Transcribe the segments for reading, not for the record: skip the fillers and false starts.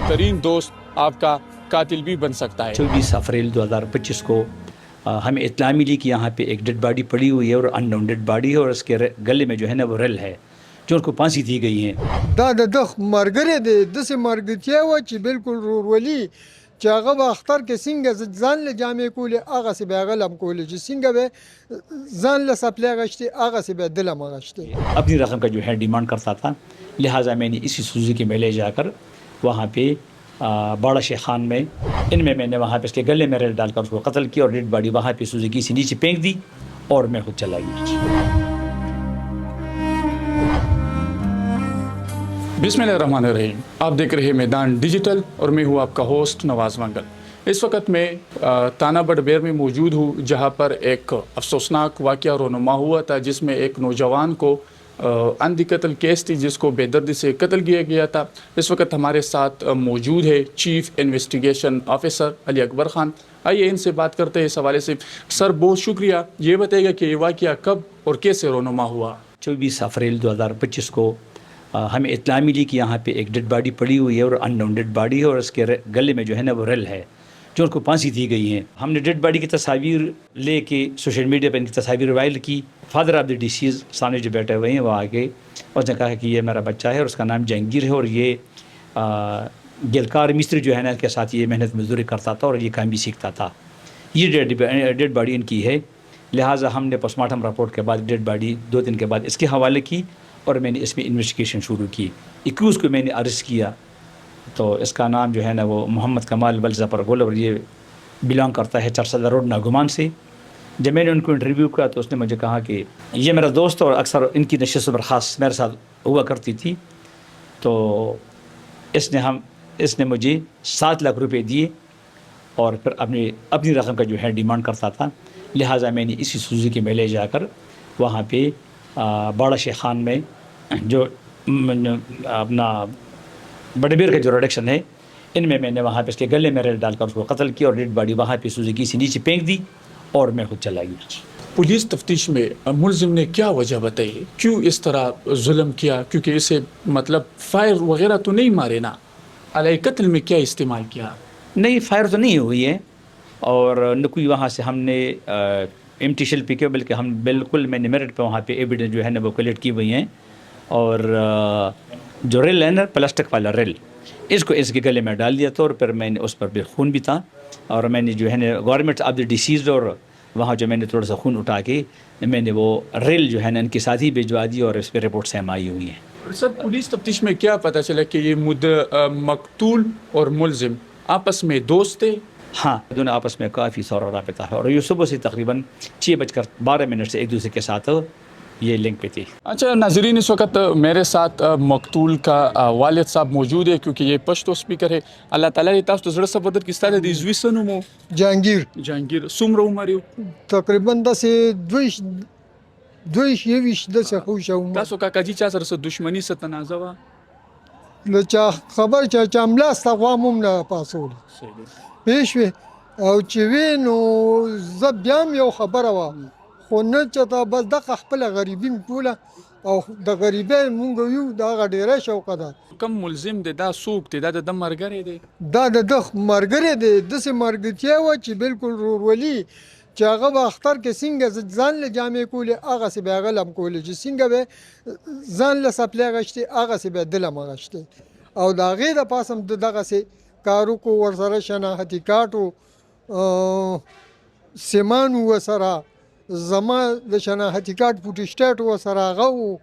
بہترین دوست آپ کا قاتل بھی بن سکتا ہے۔ 24 اپریل 2025 کو ہمیں اطلاع ملی کہ یہاں پہ ایک ڈیڈ باڈی پڑی ہوئی ہے اور ان نون ڈیڈ باڈی ہے، اور اس کے گلے میں جو ہے نا وہ ریل ہے جو ان کو پھانسی دی گئی ہے۔ دا د مرګره دی داسې مرګتیا وه چې بالکل رورولي چې هغه به اختر کې څنګه ځان له جامې کولې هغسې به یې هغه هم کولې چې څنګه به ځان له سپلې غشتې هغسې به دل هم غشتې۔ اپنی رقم کا جو ہے ڈیمانڈ کرتا تھا، لہٰذا میں نے اسی سوزوکی میں لے جا کر وہاں پہ باڑا شیخان میں میں نے وہاں پہ اس کے گلے میں ریل ڈال کر اس کو قتل کیا، اور ڈیڈ باڈی وہاں پہ سوزوکی سے نیچے پھینک دی اور میں خود چلا گیا۔ بسم اللہ الرحمن الرحیم، آپ دیکھ رہے میدان ڈیجیٹل اور میں ہوں آپ کا ہوسٹ نواز منگل۔ اس وقت میں تانا بڑبیر میں موجود ہوں، جہاں پر ایک افسوسناک واقعہ رونما ہوا تھا، جس میں ایک نوجوان کو اندھی قتل کیس تھی جس کو بے دردی سے قتل کیا گیا تھا۔ اس وقت ہمارے ساتھ موجود ہے چیف انویسٹیگیشن آفیسر علی اکبر خان۔ آئیے ان سے بات کرتے ہیں اس حوالے سے۔ سر بہت شکریہ، یہ بتائیے گا کہ یہ واقعہ کب اور کیسے رونما ہوا؟ 24 اپریل 2025 کو ہمیں اطلاع ملی کہ یہاں پہ ایک ڈیڈ باڈی پڑی ہوئی ہے اور ان نون ڈیڈ باڈی ہے، اور اس کے گلے میں جو ہے نا وہ ریل ہے جو ان کو پھانسی دی گئی ہے۔ ہم نے ڈیڈ باڈی کی تصاویر لے کے سوشل میڈیا پہ ان کی تصاویر وائرل کی۔ فادر آف دی ڈیسیز سامنے جو بیٹھے ہوئے ہیں وہ آگے، اس نے کہا کہ یہ میرا بچہ ہے اور اس کا نام جہانگیر ہے، اور یہ گلکار مستری جو ہے نا کے ساتھ یہ محنت مزدوری کرتا تھا اور یہ کام بھی سیکھتا تھا۔ یہ ڈیڈ باڈی ان کی ہے، لہٰذا ہم نے پوسٹ مارٹم رپورٹ کے بعد ڈیڈ باڈی 2 دن کے بعد اس کے حوالے کی، اور میں نے اس میں انویسٹیگیشن شروع کی۔ 21 کو میں نے اریسٹ کیا، تو اس کا نام جو ہے نا وہ محمد کمال ولظفر گل، اور یہ بلانگ کرتا ہے چرسدہ روڈ ناگمان سے۔ جب میں نے ان کو انٹرویو کیا تو اس نے مجھے کہا کہ یہ میرا دوست اور اکثر ان کی نشست و برخاست میرے ساتھ ہوا کرتی تھی، تو اس نے مجھے 7 لاکھ روپے دیے اور پھر اپنی رقم کا جو ہے ڈیمانڈ کرتا تھا، لہٰذا میں نے اسی سوزوکی میں لے جا کر وہاں پہ باڑا شیخان میں جو اپنا بڑبیر کا جو ریڈکشن ہے میں نے وہاں پہ اس کے گلے میں ریل ڈال کر اس کو قتل کیا، اور ڈیڈ باڈی وہاں پہ سوزوکی سے نیچے پھینک دی اور میں خود چلا گیا۔ پولیس تفتیش میں ملزم نے کیا وجہ بتائی، کیوں اس طرح ظلم کیا؟ کیونکہ اسے مطلب فائر وغیرہ تو نہیں مارے نا، علیہ قتل میں کیا استعمال کیا؟ نہیں، فائر تو نہیں ہوئی ہے، اور نہ کوئی وہاں سے ہم نے ایمٹی شیل پی کے، بلکہ ہم بالکل میں نے میرٹ پہ وہاں پہ ایویڈنس جو ہے نا وہ کلیکٹ کی ہوئی ہیں، اور جو ریل ہے نا پلاسٹک والا ریل، اس کو اس کے گلے میں ڈال دیا تھا، اور پھر میں نے اس پر بھی خون بھی تھا، اور میں نے جو ہے نا گورنمنٹ آف دی ڈیسیزڈ، اور وہاں جو میں نے تھوڑا سا خون اٹھا کے میں نے وہ ریل جو ہے نا ان کے ساتھ ہی بھجوا دی، اور اس پہ رپورٹ سیم آئی ہوئی ہیں۔ سر پولیس تفتیش میں کیا پتہ چلا کہ یہ مقتول اور ملزم آپس میں دوست تھے؟ ہاں، دونوں آپس میں کافی سورا رابطہ ہے، اور یہ صبح سے تقریباً 6:12 سے ایک دوسرے کے ساتھ یہ لنک پہ تھی۔ اچھا ناظرین، اس وقت میرے ساتھ مقتول کا والد صاحب موجود ہے، کیونکہ یہ پشتو سپیکر ہے۔ اللہ تعالیٰ دې تاسو ته زړه څه بدل کړي. ستا د دې زوی څه نوم و؟ جهانګیر. څومره عمر یې؟ تقریبا داسې 22 داسې خو شو. تاسو کاکاجي چا سره څه دښمني څه تنازع وه؟ له چا خبر چا ملاسته غوا هم نه پاسول پوه شوې، او چې وې نو زه بیا هم یو خبره وه، خو نه چېرته بس دغه خپله غریبي مې ټوله، او د غریبۍ مونږ یو د هغه ډېره شوقه ده. کوم ملزم دی دا څوک دی؟ دا د ده ملګری دی؟ دا د ده ملګری دی، داسې ملګرتیا وه چې بالکل رورولي چې هغه به اختر کې څنګه ځان له جامې کولې هغسې به یې هغه هم کولې، چې څنګه به ځان له سپلې غشتې هغسې به دل هم غشتې، او د هغې د پاسه هم د دغسې کار وکړو، ورسره شناختی کارت و، سیمان و ورسره، زما د شناختی کارت فوټوسټیټ ورسره هغه و،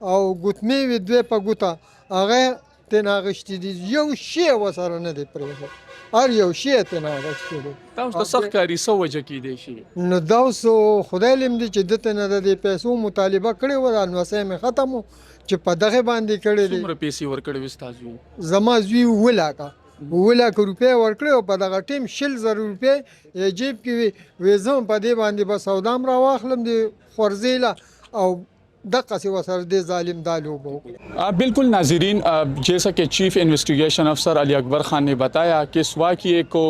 او ګوتمې وې 2 په ګوته هغه ترېنه اخیستي دي، یو شی ورسره نه دی پرېښود، هر یو شی یې ترېنه اخیستی دی. تاسو ته سخت کاري څه وجه کیدی شي؟ نو دا اوس خدای علم دی چې ده ته نه د دې پیسو مطالبه کړې وه، دا لمسی مې ختم و چې په دغې باندې کړی دی. څومره پیسې ورکړې وې ستا زوی؟ زما زوی 7 لاکه روپۍ ورکړې، او په دغه ټیم 20,000 روپۍ یې جیب کې وي، وې زه هم په دې باندې به سودا هم راواخلم د خورزې له، او دقسې ورسره دې ظالم دا لوبه وکړه. بالکل ناظرین، جیسا کہ چیف انویسٹیگیشن افسر علی اکبر خان نے بتایا کہ اس واقعے کو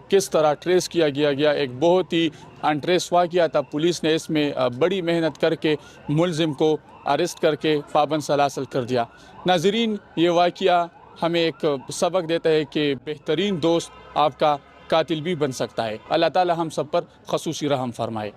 کس طرح ٹریس کیا گیا، ایک بہت ہی انٹریس واقعہ تھا۔ پولیس نے اس میں بڑی محنت کر کے ملزم کو اریسٹ کر کے پابند سلاسل کر دیا۔ ناظرین، یہ واقعہ ہمیں ایک سبق دیتا ہے کہ بہترین دوست آپ کا قاتل بھی بن سکتا ہے۔ اللہ تعالی ہم سب پر خصوصی رحم فرمائے۔